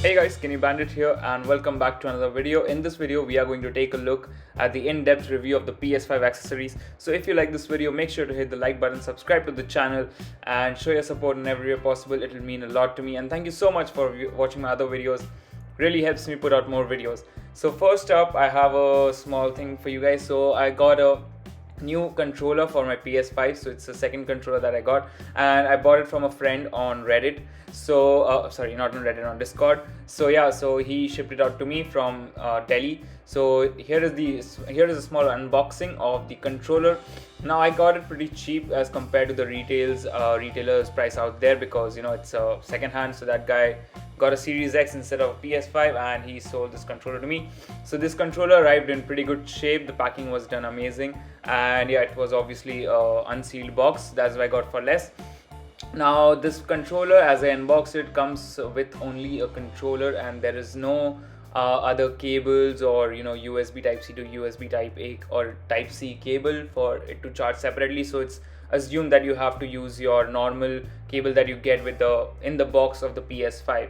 Hey guys, Skinny Bandit here and welcome back to another video. In this video, we are going to take a look at the in-depth review of the PS5 accessories. So if you like this video, make sure to hit the like button, subscribe to the channel and show your support in every way possible. It will mean a lot to me and thank you so much for watching my other videos. Really helps me put out more videos. So first up, I have a small thing for you guys. So I got a new controller for my PS5, so it's the second controller that I got, and I bought it from a friend on Reddit. So sorry, not on Reddit, on Discord. So yeah, so he shipped it out to me from Delhi. So here is a small unboxing of the controller. Now I got it pretty cheap as compared to the retailers price out there, because it's second hand. So that guy got a Series X instead of a PS5 and he sold this controller to me. So this controller arrived in pretty good shape. The packing was done amazing, and yeah, it was obviously a unsealed box. That's why I got for less. Now this controller, as I unboxed it, comes with only a controller and there is no other cables or USB type C to USB type A or type C cable for it to charge separately. So it's assumed that you have to use your normal cable that you get with in the box of the PS5.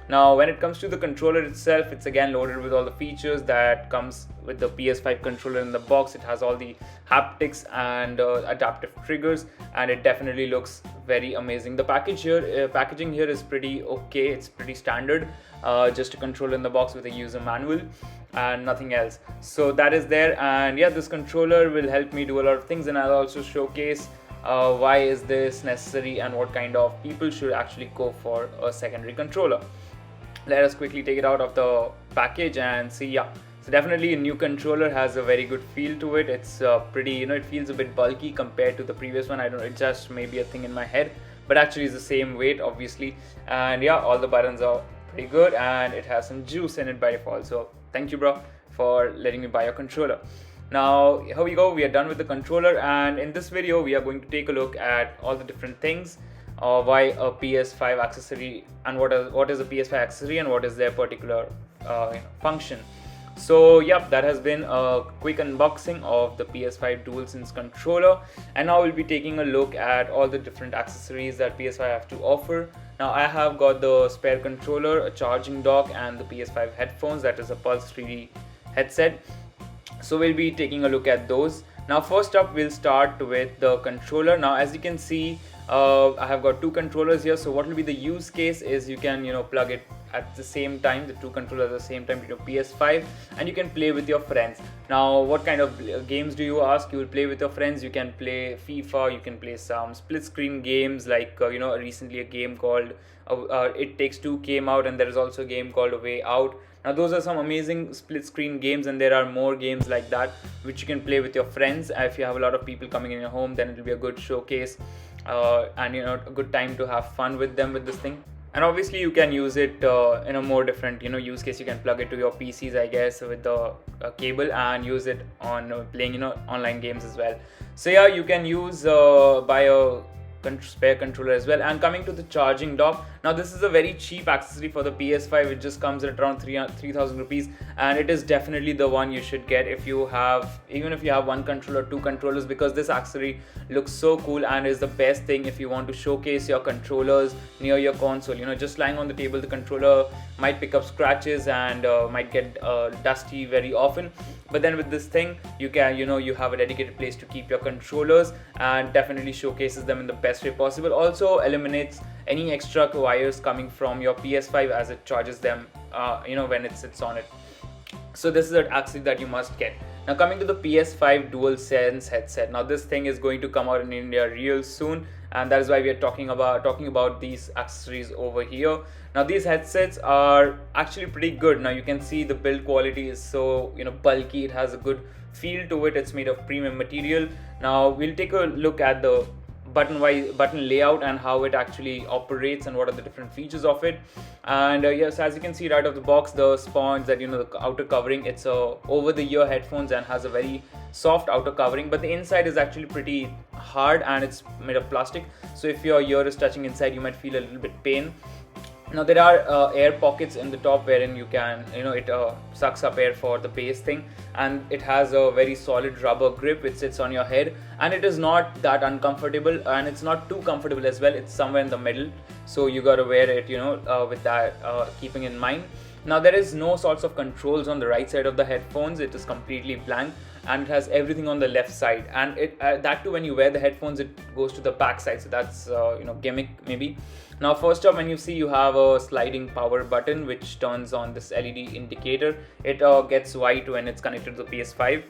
Now when it comes to the controller itself, it's again loaded with all the features that comes with the PS5 controller in the box. It has all the haptics and adaptive triggers, and it definitely looks very amazing. The packaging here is pretty okay. It's pretty standard, just a controller in the box with a user manual and nothing else. So that is there, and yeah, this controller will help me do a lot of things, and I'll also showcase why is this necessary and what kind of people should actually go for a secondary controller. Let us quickly take it out of the package and see. Yeah, so definitely a new controller has a very good feel to it. It's pretty, it feels a bit bulky compared to the previous one. I don't know, it just may be a thing in my head, but actually it's the same weight obviously. And yeah, all the buttons are pretty good and it has some juice in it by default. So thank you, bro, for letting me buy your controller. Now here we go, we are done with the controller, and in this video we are going to take a look at all the different things, why a PS5 accessory and what is a PS5 accessory and what is their particular function. So yep, that has been a quick unboxing of the PS5 DualSense controller, and now we'll be taking a look at all the different accessories that PS5 have to offer. Now I have got the spare controller, a charging dock, and the PS5 headphones, that is a Pulse 3D headset. So we'll be taking a look at those. Now first up, we'll start with the controller. Now as you can see, I have got two controllers here. So what will be the use case is you can plug it at the same time, the two controllers at the same time to your PS5, and you can play with your friends. Now what kind of games do you ask? You will play with your friends. You can play FIFA, you can play some split screen games like recently a game called It Takes Two came out, and there is also a game called A Way Out. Now those are some amazing split screen games, and there are more games like that which you can play with your friends. If you have a lot of people coming in your home, then it will be a good showcase and a good time to have fun with them with this thing. And obviously you can use it in a more different use case. You can plug it to your PCs, I guess, with the cable, and use it on playing online games as well. So yeah, you can use buy a spare controller as well. And coming to the charging dock, now this is a very cheap accessory for the PS5. It just comes at around 3,000 rupees, and it is definitely the one you should get if you have, even if you have one controller, two controllers, because this accessory looks so cool and is the best thing if you want to showcase your controllers near your console. Just lying on the table, the controller might pick up scratches and might get dusty very often. But then with this thing, you can you have a dedicated place to keep your controllers, and definitely showcases them in the best way possible. Also eliminates any extra wires coming from your PS5 as it charges them when it sits on it. So this is an accessory that you must get. Now coming to the PS5 DualSense headset. Now this thing is going to come out in India real soon, and that is why we are talking about these accessories over here. Now these headsets are actually pretty good. Now you can see the build quality is so bulky. It has a good feel to it. It's made of premium material. Now we'll take a look at the button layout and how it actually operates and what are the different features of it. And yes, as you can see right off the box, the sponge, that the outer covering, it's a over the ear headphones and has a very soft outer covering, but the inside is actually pretty hard and it's made of plastic. So if your ear is touching inside, you might feel a little bit pain. Now there are air pockets in the top wherein you can, it sucks up air for the bass thing, and it has a very solid rubber grip which sits on your head, and it is not that uncomfortable, and it's not too comfortable as well. It's somewhere in the middle, so you gotta wear it, with that keeping in mind. Now there is no sorts of controls on the right side of the headphones. It is completely blank, and it has everything on the left side, and that too, when you wear the headphones, it goes to the back side, so that's gimmick maybe. Now first up, when you see, you have a sliding power button which turns on this LED indicator. It gets white when it's connected to the PS5.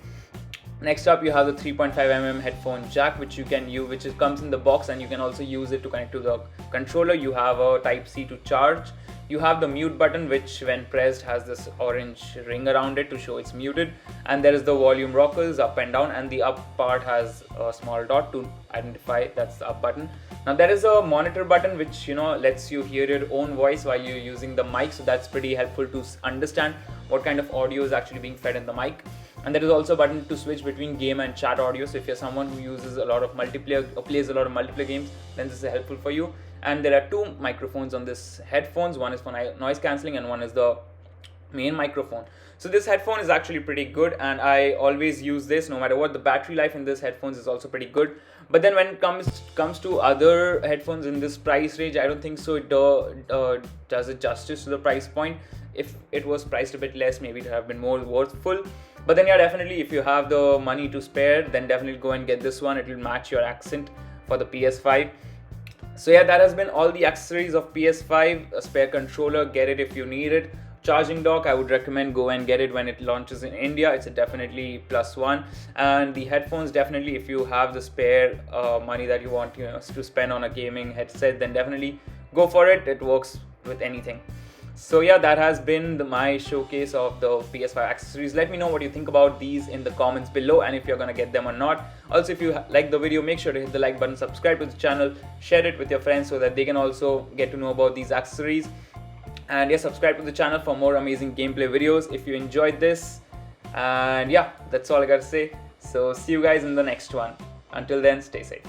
Next up, you have the 3.5mm headphone jack, which you can use, comes in the box, and you can also use it to connect to the controller. You have a type C to charge. You have the mute button, which when pressed has this orange ring around it to show it's muted, and there is the volume rockers up and down, and the up part has a small dot to identify that's the up button. Now there is a monitor button which lets you hear your own voice while you're using the mic, so that's pretty helpful to understand what kind of audio is actually being fed in the mic. And there is also a button to switch between game and chat audio, so if you're someone who uses a lot of multiplayer or plays a lot of multiplayer games, then this is helpful for you. And there are two microphones on this headphones. One is for noise cancelling and one is the main microphone. So this headphone is actually pretty good, and I always use this no matter what. The battery life in this headphones is also pretty good, but then when it comes to other headphones in this price range, I don't think so it does it justice to the price point. If it was priced a bit less, maybe it would have been more worthful. But then yeah, definitely if you have the money to spare, then definitely go and get this one. It will match your accent for the PS5. So yeah, that has been all the accessories of PS5. A spare controller, get it if you need it. Charging dock, I would recommend go and get it when it launches in India. It's a definitely +1. And the headphones, definitely if you have the spare money that you want to spend on a gaming headset, then definitely go for it. It works with anything. So yeah, that has been my showcase of the PS5 accessories. Let me know what you think about these in the comments below, and if you're gonna get them or not. Also, if you like the video, make sure to hit the like button, subscribe to the channel, share it with your friends so that they can also get to know about these accessories. And yeah, subscribe to the channel for more amazing gameplay videos if you enjoyed this. And yeah, that's all I gotta say. So see you guys in the next one. Until then, stay safe.